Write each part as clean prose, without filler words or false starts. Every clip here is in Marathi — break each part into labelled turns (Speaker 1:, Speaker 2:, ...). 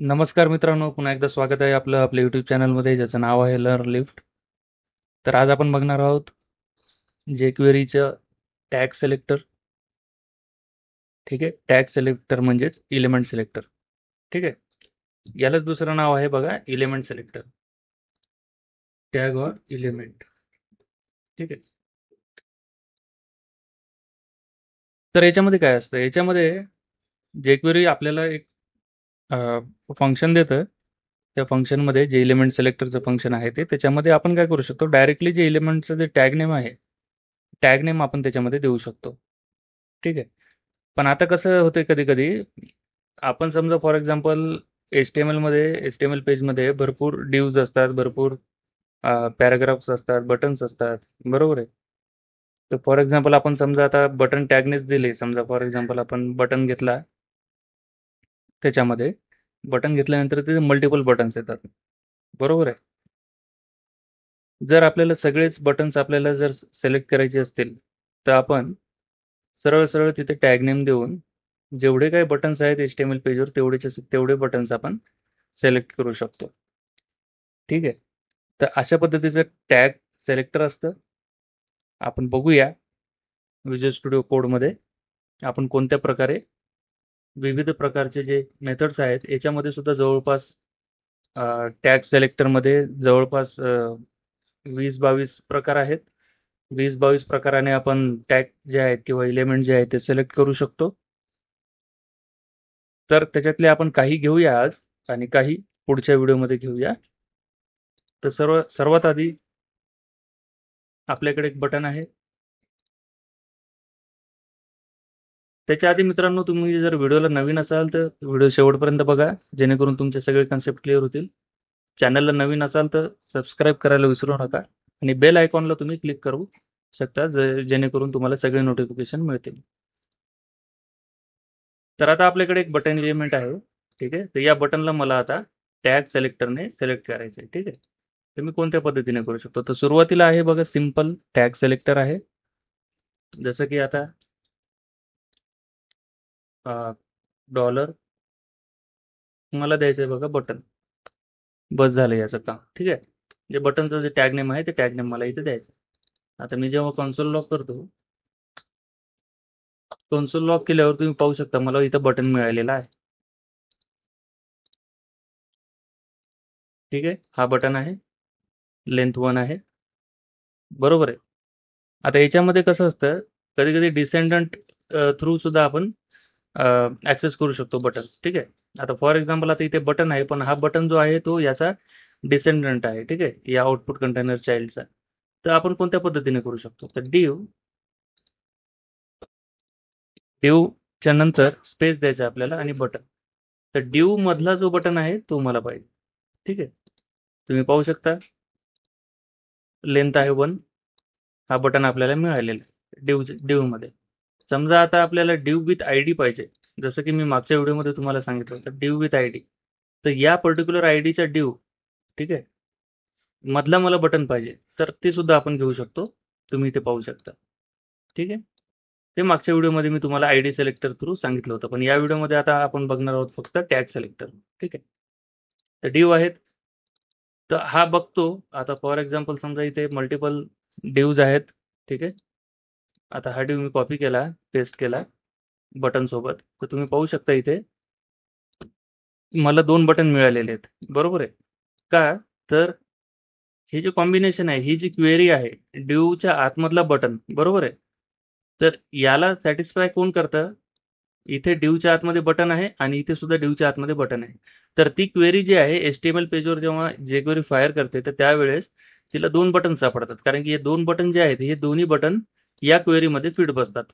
Speaker 1: नमस्कार मित्रांनो, पुन्हा एकदा स्वागत आहे आपल्या यूट्यूब चॅनलमध्ये ज्याचं नाव आहे लर्न लिफ्ट. तर आज आपण बघणार आहोत jQueryचं टॅग सिलेक्टर. ठीक आहे, टॅग सिलेक्टर म्हणजेच इलिमेंट सिलेक्टर. ठीक आहे, यालाच दुसरं नाव आहे बघा, element selector, tag or element. ठीक आहे, तर याच्यामध्ये काय असतं, याच्यामध्ये jQuery आपल्याला एक फंक्शन देतं. त्या फंक्शनमध्ये जे इलिमेंट सिलेक्टरचं फंक्शन आहे त्याच्यामध्ये आपण काय करू शकतो, डायरेक्टली जे इलिमेंटचं जे टॅग नेम आहे, टॅग नेम आपण त्याच्यामध्ये देऊ शकतो. ठीक आहे, पण आता कसं होतंय कधी-कधी, आपण समजा for example H T M L पेजमध्ये भरपूर डिव्हज असतात, भरपूर पॅराग्राफ्स असतात, बटन्स असतात, बरोबर आहे. तर फॉर एक्झाम्पल आपण समजा आता बटन टॅगनेच दिले, समजा फॉर एक्झाम्पल आपण बटन घेतला, त्याच्यामध्ये बटन घेतल्यानंतर तिथे मल्टिपल बटन्स येतात, बरोबर आहे. जर आपल्याला सगळेच बटन्स आपल्याला जर सिलेक्ट करायचे असतील, तर आपण सरळ सरळ तिथे टॅग नेम देऊन जेवढे काही बटन्स आहेत HTML पेजवर तेवढे बटन्स आपण सिलेक्ट करू शकतो. ठीक आहे, तर अशा पद्धतीचं टॅग सिलेक्टर असतं. आपण बघूया विज्युअल स्टुडिओ कोडमध्ये आपण कोणत्या प्रकारे विविध प्रकारचे जे मेथड्स आहेत याच्यामध्ये सुद्धा जवळपास टॅग सिलेक्टरमध्ये जवळपास 20-22 प्रकार आहेत. 20-22 प्रकाराने आपण टॅग जे आहेत किंवा एलिमेंट जे आहेत ते सिलेक्ट करू शकतो. तर त्याच्यातले आपण काही घेऊया आज आणि काही पुढच्या व्हिडिओमध्ये घेऊया. तर सर्वात आधी आपल्याकडे एक बटन आहे. त्याच्या आधी मित्रांनो, तुम्ही जर व्हिडिओला नवीन असाल तर व्हिडिओ शेवटपर्यंत बघा, जेणेकरून तुमचे सगळे कन्सेप्ट क्लिअर होतील. चॅनलला नवीन असाल तर सबस्क्राईब करायला विसरू नका आणि बेल आयकॉनला तुम्ही क्लिक करू शकता, जेणेकरून तुम्हाला सगळे नोटिफिकेशन मिळतील. तर आता आपल्याकडे एक बटन एलिमेंट आहे. ठीक आहे, तर या बटनला मला आता टॅग सिलेक्टरने सिलेक्ट करायचं आहे. ठीक आहे, तर मी कोणत्या पद्धतीने करू शकतो, तर सुरुवातीला आहे बघा सिंपल टॅग सिलेक्टर आहे. जसं की आता डॉलर मला द्यायचं आहे बघा बटन. बस झालं याचं काम. ठीक आहे, जे बटनचं जे टॅग नेम आहे ते टॅग नेम मला इथे द्यायचं. आता मी जेव्हा कन्सोल लॉक करतो, कन्सोल लॉक केल्यावर तुम्ही पाहू शकता मला इथं बटन मिळालेला आहे. ठीक आहे, हा बटन आहे, लेंथ 1 आहे, बरोबर आहे. आता याच्यामध्ये कसं असतं, कधी कधी डिसेंडंट थ्रू सुद्धा आपण ऍक्सेस करू शकतो बटन्स. ठीक आहे, आता फॉर एक्झाम्पल आता इथे बटन आहे, पण हा बटन जो आहे तो याचा डिसेंडंट आहे. ठीक आहे, या आउटपुट कंटेनर चाइल्डचा. तर आपण कोणत्या पद्धतीने करू शकतो, तर च्या नंतर स्पेस द्यायचा आपल्याला आणि बटन. तर मधला जो बटन आहे तो मला पाहिजे. ठीक आहे, तुम्ही पाहू शकता लेंथ आहे 1, हा बटन आपल्याला मिळालेला आहे मध्ये. समजा आता आपल्याला विथ आय डी पाहिजे, जसं की मी मागच्या व्हिडिओमध्ये तुम्हाला सांगितलं होतं विथ आय डी. तर या पर्टिक्युलर आय डीचा ठीक आहे, मधला मला बटन पाहिजे, तर ते सुद्धा आपण घेऊ शकतो. तुम्ही इथे पाहू शकता. ठीक आहे, ते मागच्या व्हिडिओमध्ये मी तुम्हाला आय डी सिलेक्टर थ्रू सांगितलं होतं, पण या व्हिडिओमध्ये आता आपण बघणार आहोत फक्त टॅग सिलेक्टर. ठीक आहे, तर आहेत. तर हा बघतो. आता फॉर एक्झाम्पल समजा इथे मल्टिपल डिव्ज आहेत. ठीक आहे, आता हा मी कॉपी केला, पेस्ट केला बटन सोबत, तर तुम्ही पाहू शकता इथे मला 2 बटन मिळालेले आहेत, बरोबर आहे. का? तर हे जे कॉम्बिनेशन आहे, ही जी क्वेरी आहे, च्या आतमधला बटन, बरोबर आहे. तर याला सॅटिस्फाय कोण करतं? इथे च्या आतमध्ये बटन आहे आणि इथे सुद्धा च्या आतमध्ये बटन आहे. तर ती क्वेरी जी आहे HTML पेजवर जेव्हा jQuery फायर करते, तर त्यावेळेस तिला 2 बटन सापडतात. कारण की हे 2 बटन जे आहेत, हे दोन्ही बटन या क्वेरीमध्ये फिट बसतात.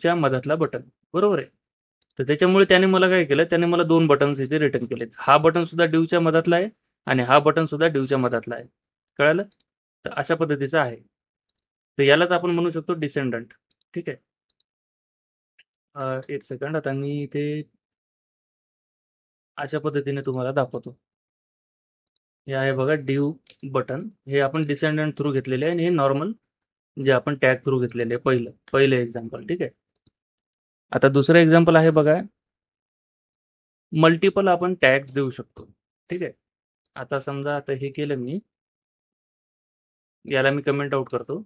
Speaker 1: च्या मधातला बटन, बरोबर आहे. तर त्याच्यामुळे त्याने मला काय केलं, त्याने मला 2 बटन्स इथे रिटर्न केलेत. हा बटन सुद्धा च्या मधातला आहे आणि हा बटन सुद्धा च्या मधातला आहे. कळालं? तर अशा पद्धतीचं आहे. तर यालाच आपण म्हणू शकतो डिसेंडंट. ठीक आहे. एक सेकंड, आता मी इथे अशा पद्धतीने तुम्हाला दाखवतो. हे आहे बघा बटन. हे आपण डिसेंडंट थ्रू घेतलेले आहे आणि हे नॉर्मल जे आपण टॅग थ्रू घेतलेले आहे, पहिलं एक्झाम्पल. ठीक आहे, आता दुसरं एक्झाम्पल आहे बघा, मल्टिपल आपण टॅग्स देऊ शकतो. ठीक आहे. आता समजा आता हे केलं मी, याला मी कमेंट आउट करतो.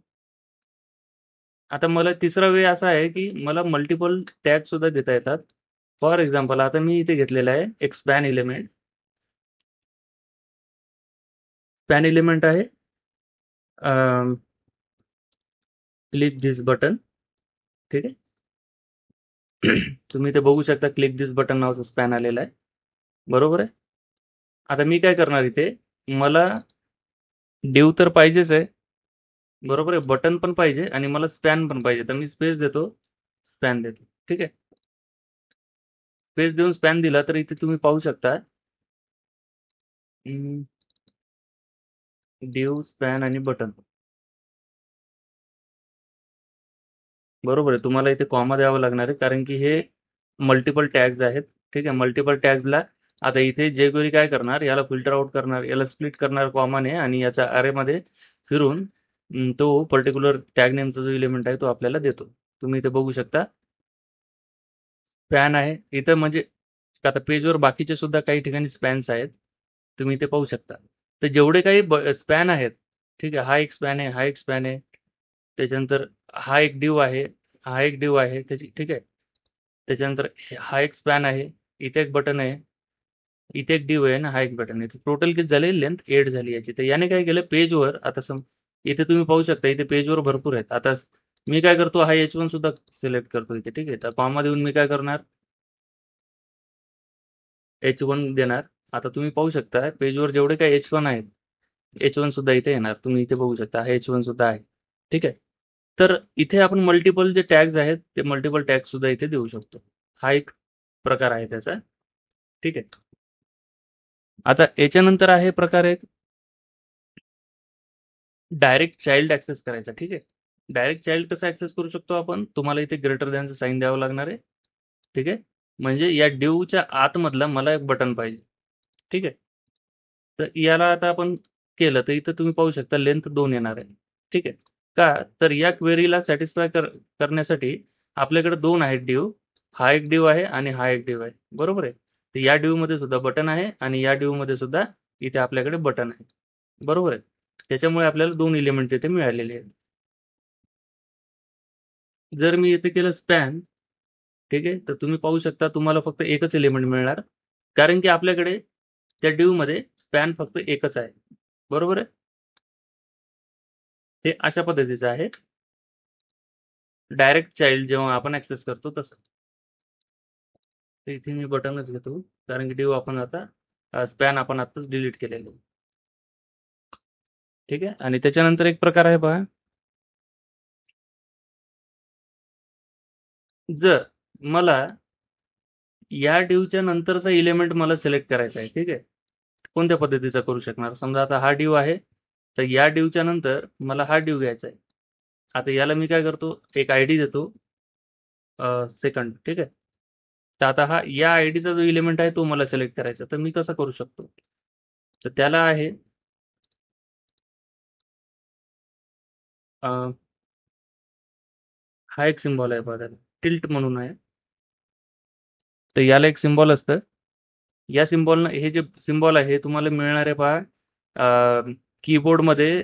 Speaker 1: आता मला तिसरा वे असा आहे, की मला मल्टिपल टॅग सुद्धा देता येतात. फॉर एक्झाम्पल आता मी इथे घेतलेला आहे एक स्पॅन एलिमेंट. स्पॅन एलिमेंट आहे क्लिक दिस बटन. ठीक आहे. तुम्ही इथे बघू शकता क्लिक दिस बटन नावाचं स्पॅन आलेला आहे. बरोबर आहे. आता मी काय करणार इथे, मला डिव तर पाहिजेच आहे. बरोबर आहे. बटन पण पाहिजे आणि मला स्पॅन पण पाहिजे. तर मी स्पेस देतो, स्पॅन देतो. ठीक आहे. स्पेस देऊन स्पॅन दिला तर इथे तुम्ही पाहू शकता डिव, स्पॅन आणि बटन. बरोबर आहे. तुम्हाला इथे कॉमा द्यावा लागणार आहे, कारण की हे मल्टिपल टॅग्स आहेत. ठीक आहे. मल्टिपल टॅग्सला आता इथे jQuery काय करणार, याला फिल्टर आउट करणार, याला स्प्लिट करणार कॉमाने आणि याच्या अरेमध्ये फिरून तो पर्टिक्युलर टॅग नेमचा जो एलिमेंट आहे तो आपल्याला देतो. तुम्ही इथे बघू शकता स्पॅन आहे इथं, म्हणजे आता पेजवर बाकीचे सुद्धा काही ठिकाणी स्पॅन्स आहेत. तुम्ही इथे पाहू शकता. तर जेवढे काही स्पॅन आहेत, ठीक आहे, हा एक स्पॅन आहे, हा एक स्पॅन आहे, त्याच्यानंतर हा एक डिव आहे, हा एक डिव आहे त्याची. ठीक आहे. त्याच्यानंतर हा एक स्पॅन आहे, इथे एक बटन आहे, इथे एक डिव आहे ना, हा एक बटन आहे. टोटल किती झाले, लेंथ 8 झाली याची. तर याने काय केलं, पेजवर आता इथे तुम्ही पाहू शकता इथे पेजवर भरपूर आहेत. आता मी काय करतो, हा H1 सुद्धा सिलेक्ट करतो इथे. ठीक आहे. तर कॉमा देऊन मी काय करणार, H1 देणार. आता तुम्ही पाहू शकता पेजवर जेवढे काही H1 आहेत, H1 सुद्धा इथे येणार. तुम्ही इथे बघू शकता हा H1 सुद्धा आहे. ठीक आहे. तर इथे आपण मल्टिपल जे टॅग्स आहेत ते मल्टिपल टॅग्स सुद्धा इथे देऊ शकतो. हा एक प्रकार आहे त्याचा. ठीक आहे. आता याच्यानंतर आहे प्रकार एक डायरेक्ट चाइल्ड ऍक्सेस करायचा. ठीक आहे. डायरेक्ट चाइल्ड कसा ऍक्सेस करू शकतो आपण, तुम्हाला इथे ग्रेटर दॅनचं साईन द्यावं लागणार आहे. ठीक आहे. म्हणजे या डिवच्या आतमधला मला एक बटन पाहिजे. ठीक आहे. तर याला आता आपण केलं तर इथं तुम्ही पाहू शकता लेंथ 2 येणार आहे. ठीक आहे. का तर या क्वेरीला सॅटिस्फाय करण्यासाठी आपल्याकडे 2 आहेत डिव. हा एक डिव आहे आणि हा एक डिव आहे. बरोबर आहे. तर या डिव मध्ये सुद्धा बटन आहे आणि या डिव मध्ये सुद्धा इथे आपल्याकडे बटन आहे. बरोबर आहे. त्याच्यामुळे आपल्याला 2 एलिमेंट इथे मिळालेले आहेत. जर मी इथे केलं स्पॅन, ठीक आहे, तर तुम्ही पाहू शकता तुम्हाला फक्त एकच एलिमेंट मिळणार, कारण की आपल्याकडे त्या डिव मध्ये स्पॅन फक्त एकच आहे. बरोबर आहे. हे अशा पद्धतीचं आहे. डायरेक्ट चाइल्ड जेव्हा आपण ऍक्सेस करतो तसं. तर इथे मी बटनच घेतो, कारण की डिव आपण आता स्पॅन आपण आताच डिलीट केलेलं आहे. ठीक आहे. आणि त्याच्यानंतर एक प्रकार आहे पहा, जर मला या डिवच्या नंतरचा एलिमेंट मला सिलेक्ट करायचा आहे. ठीक आहे. कोणत्या पद्धतीचा करू शकणार, समजा आता हा डिव आहे, तर या डिवच्या नंतर मला हा डिव घ्यायचा आहे. आता याला मी काय करतो, एक आयडी देतो सेकंड. ठीक आहे. तर आता हा या आयडीचा जो एलिमेंट आहे तो मला सिलेक्ट करायचा, तर मी कसं करू शकतो, तर त्याला आहे हा एक सिम्बॉल आहे बघा, टिल्ट म्हणून आहे. तर याला एक सिम्बॉल असतं. या सिम्बॉलनं हे जे सिम्बॉल आहे हे तुम्हाला मिळणार आहे पहा कीबोर्डमध्ये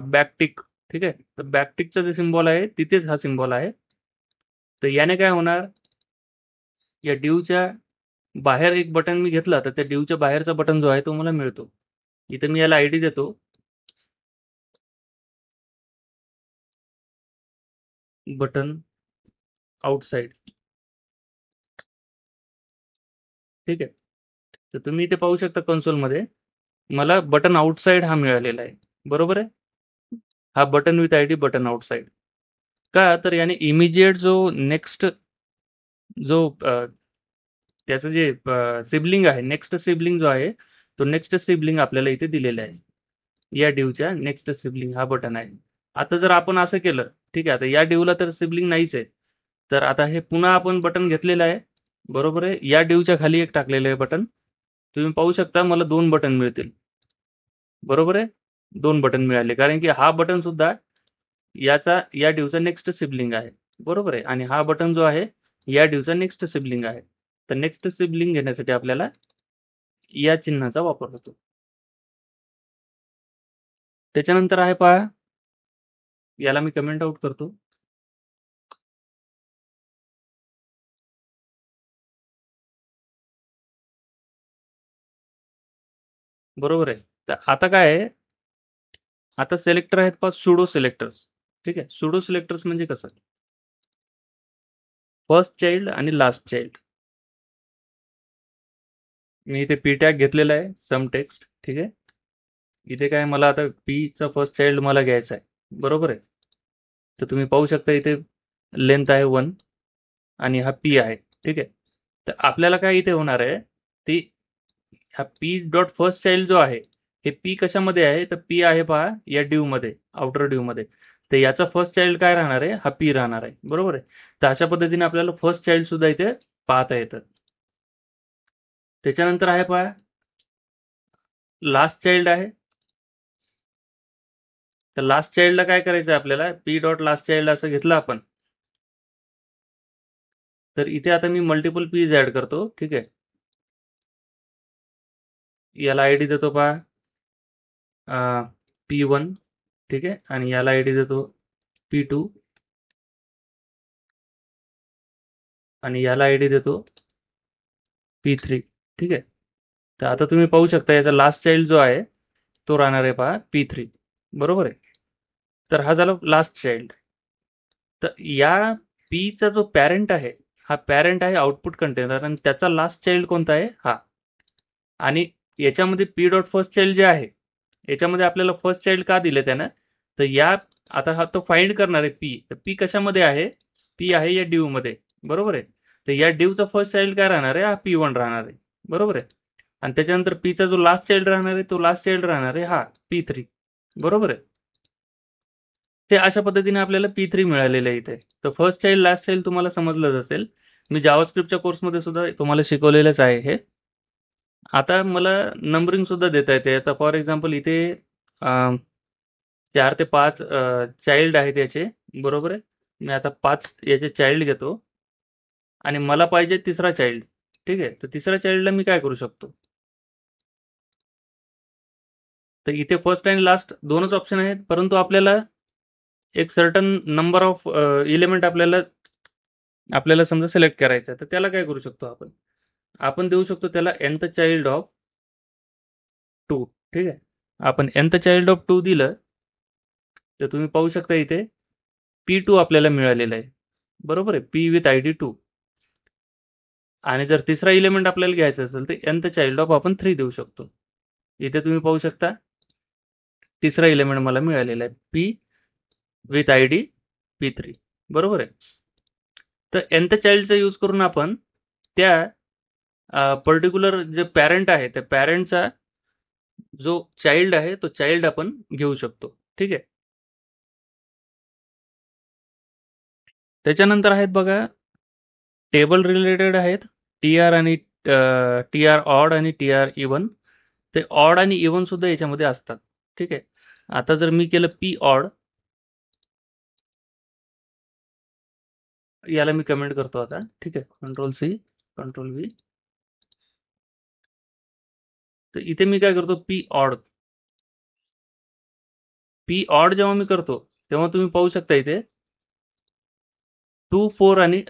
Speaker 1: बॅकटिक. ठीक आहे. तर बॅकटिकचा जे सिम्बॉल आहे तिथेच हा सिम्बॉल आहे. तर याने काय होणार, या डिवच्या बाहेर एक बटन मी घेतला तर त्या डिवच्या बाहेरचा बटन जो आहे तो मला मिळतो. इथे मी याला आयडी देतो बटन आउटसाइड. ठीक आहे. तर तुम्ही इथे पाहू शकता कन्सोलमध्ये मला बटन आउटसाइड हा मिळालेला आहे. बरोबर आहे. हा button with ID button outside. का तर याने इमिजिएट जो नेक्स्ट जो त्याचं जे सिबलिंग आहे, नेक्स्ट सिबलिंग जो आहे, तो नेक्स्ट सिबलिंग आपल्याला इथे दिलेला आहे. या डिवच्या नेक्स्ट सिबलिंग हा बटन आहे. आता जर आपण असं केलं, ठीक आहे, आता या डिवला तर सिबलिंग नाहीच आहे, तर आता हे पुन्हा आपण बटन घेतलेलं आहे. बरोबर आहे. या डिवच्या खाली एक टाकलेलं आहे बटन. तुम्ही पाहू शकता मला 2 बटन मिळतील. बरोबर आहे. 2 बटन मिळाले, कारण की हा बटन सुद्धा या डिवचा नेक्स्ट सिबलिंग आहे. बरोबर आहे. आणि हा बटन जो आहे या डिवचा नेक्स्ट सिबलिंग आहे. तर नेक्स्ट सिबलिंग घेण्यासाठी आपल्याला या चिन्हाचा वापर होतो. त्याच्यानंतर आहे पहा, याला मी कमेंट आउट करतो. बरोबर आहे. तर आता काय आहे, आता सिलेक्टर आहेत पहा सुडो सिलेक्टर्स. ठीक आहे. सुडो सिलेक्टर्स म्हणजे कसं, फर्स्ट चाइल्ड आणि लास्ट चाइल्ड. मी इथे पी टॅग घेतलेला आहे सम टेक्स्ट. ठीक आहे. इथे काय मला आता पी चा फर्स्ट चाइल्ड मला घ्यायचा आहे. बरोबर आहे. तर तुम्ही पाहू शकता इथे लेंथ आहे 1 आणि हा पी आहे. ठीक आहे. तर आपल्याला काय इथे होणार आहे, ती हा पी डॉट फर्स्ट चाइल्ड जो आहे, हे पी कशामध्ये आहे, तर पी आहे पहा या ड्यू मध्ये, आउटर ड्यू मध्ये. तर याचा फर्स्ट चाइल्ड काय राहणार आहे, हा पी राहणार आहे. बरोबर आहे. तर अशा पद्धतीने आपल्याला फर्स्ट चाइल्ड सुद्धा इथे पाहता येतं. त्याच्यानंतर आहे पहा लास्ट चाइल्ड आहे. तर लास्ट चाइल्डला काय करायचं आहे आपल्याला, पी डॉट लास्ट चाइल्ड असं घेतलं आपण. तर इथे आता मी मल्टिपल पीज ऍड करतो. ठीक आहे. याला आयडी देतो पहा P1. ठीक आहे. आणि याला आयडी देतो P2 आणि याला आयडी देतो P3. ठीक आहे. तर आता तुम्ही पाहू शकता याचा लास्ट चाइल्ड जो आहे तो राहणार आहे पहा P3. बरोबर आहे. तर हा झाला लास्ट चाइल्ड. तर या पीचा जो पॅरेंट आहे, हा पॅरेंट आहे आउटपुट कंटेनर आणि त्याचा लास्ट चाइल्ड कोणता आहे, हा. आणि याच्यामध्ये पी डॉट फर्स्ट चाइल्ड जे आहे, याच्यामध्ये आपल्याला फर्स्ट चाइल्ड का दिले त्यानं, तर या आता हा तो फाइंड करणार आहे पी. तर पी कशामध्ये आहे, पी आहे या ड्यू मध्ये. बरोबर आहे. तर या ड्यूचा फर्स्ट चाइल्ड काय राहणार आहे, हा P1 राहणार आहे. बरोबर आहे. आणि त्याच्यानंतर पीचा जो लास्ट चाइल्ड राहणार आहे, तो लास्ट चाइल्ड राहणार आहे हा P3. बरोबर आहे. ते अशा पद्धतीने आपल्याला P3 मिळालेलं आहे इथे. तर फर्स्ट चाइल्ड लास्ट चाइल्ड तुम्हाला समजलंच असेल. मी जावास्क्रिप्टच्या कोर्समध्ये सुद्धा तुम्हाला शिकवलेलंच आहे हे. आता मला नंबरिंग सुद्धा देता येते. आता फॉर एक्झाम्पल इथे 4 ते 5 चाइल्ड आहेत याचे. बरोबर आहे. मी आता 5 याचे चाइल्ड घेतो आणि मला पाहिजे तिसरा चाइल्ड. ठीक आहे. तर तिसऱ्या चाइल्डला मी काय करू शकतो, तर इथे फर्स्ट आणि लास्ट दोनच ऑप्शन आहेत, परंतु आपल्याला एक सर्टन नंबर ऑफ एलिमेंट आपल्याला आपल्याला समजा सिलेक्ट करायचं आहे. तर त्याला काय करू शकतो आपण, आपण देऊ शकतो त्याला nth चाइल्ड ऑफ 2. ठीक आहे. आपण nth चाइल्ड ऑफ 2 दिलं तर तुम्ही पाहू शकता इथे P2 आपल्याला मिळालेलं आहे. बरोबर आहे. P with ID 2. आणि जर तिसरा एलिमेंट आपल्याला घ्यायचा असेल तर nth चाइल्ड ऑफ आपण 3 देऊ शकतो. इथे तुम्ही पाहू शकता तिसरा एलिमेंट मला मिळालेला आहे P विथ आयडी P3. बरोबर आहे. तर nth चाइल्डचा यूज करून आपण त्या पर्टिक्युलर जे पॅरेंट आहे त्या पॅरेंटचा जो चाइल्ड आहे तो चाइल्ड आपण घेऊ शकतो. ठीक आहे. त्याच्यानंतर आहेत बघा टेबल रिलेटेड आहेत, TR आणि TR ऑड आणि TR इवन. ते ऑड आणि इवन सुद्धा याच्यामध्ये असतात. ठीक आहे. आता जर मी केलं P ऑड, याला मी कमेंट करतो आता. ठीक आहे. Ctrl+C Ctrl+V. तर इथे मी काय करतो P ऑड जेव्हा मी करतो तेव्हा तुम्ही पाहू शकता इथे 2 आणि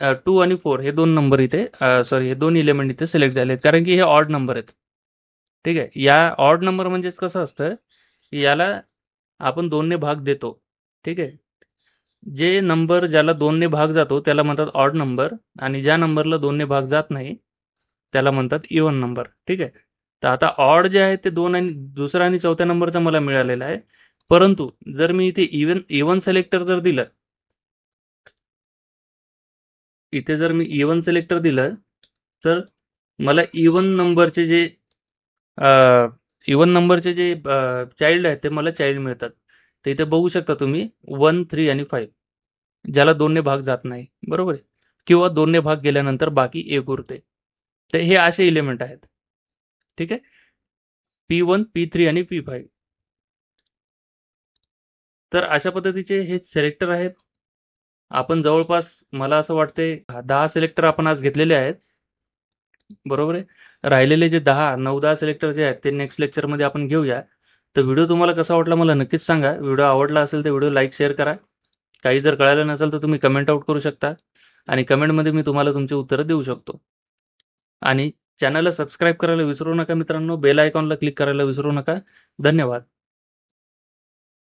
Speaker 1: 4 हे दोन नंबर इथे सॉरी हे दोन एलिमेंट इथे सिलेक्ट झाले आहेत, कारण की हे ऑड नंबर आहेत. ठीक आहे. या ऑड नंबर म्हणजेच कसं असतं, की याला आपण 2 ने भाग देतो. ठीक आहे. जे नंबर ज्याला 2 ने भाग जातो त्याला म्हणतात ऑड नंबर आणि ज्या नंबरला 2 ने भाग जात नाही त्याला म्हणतात इवन नंबर. ठीक आहे. तर आता ऑड जे आहे ते 2 आणि दुसरा आणि चौथ्या नंबरचा मला मिळालेला आहे. परंतु जर मी इथे इवन सिलेक्टर जर दिलं, इथे जर मी इवन सिलेक्टर दिलं तर मला इवन नंबरचे जे चाइल्ड आहेत ते मला चाइल्ड मिळतात. तर इथे बघू शकता तुम्ही 1, 3 आणि 5 ज्याला 2 ने भाग जात नाही. बरोबर आहे. किंवा 2 ने भाग गेल्यानंतर बाकी 1 उरते. तर हे असे एलिमेंट आहेत. ठीक आहे. P1, P3 आणि P5. तर अशा पद्धतीचे हे सिलेक्टर आहेत. आपण जवळपास मला असं वाटते 10 सिलेक्टर आपण आज घेतलेले आहेत. बरोबर आहे. राहिलेले जे 10, 9-10 सिलेक्टर जे आहेत ते नेक्स्ट लेक्चरमध्ये आपण घेऊया. तर व्हिडिओ तुम्हाला कसा वाटला मला नक्कीच सांगा. व्हिडिओ आवडला असेल तर व्हिडिओ लाईक, शेअर करा. काही जर कळालं नसेल तर तुम्ही कमेंट आउट करू शकता आणि कमेंटमध्ये मी तुम्हाला तुमची उत्तरं देऊ शकतो. आणि चॅनलला सबस्क्राईब करायला विसरू नका मित्रांनो. बेल आयकॉनला क्लिक करायला विसरू नका. धन्यवाद.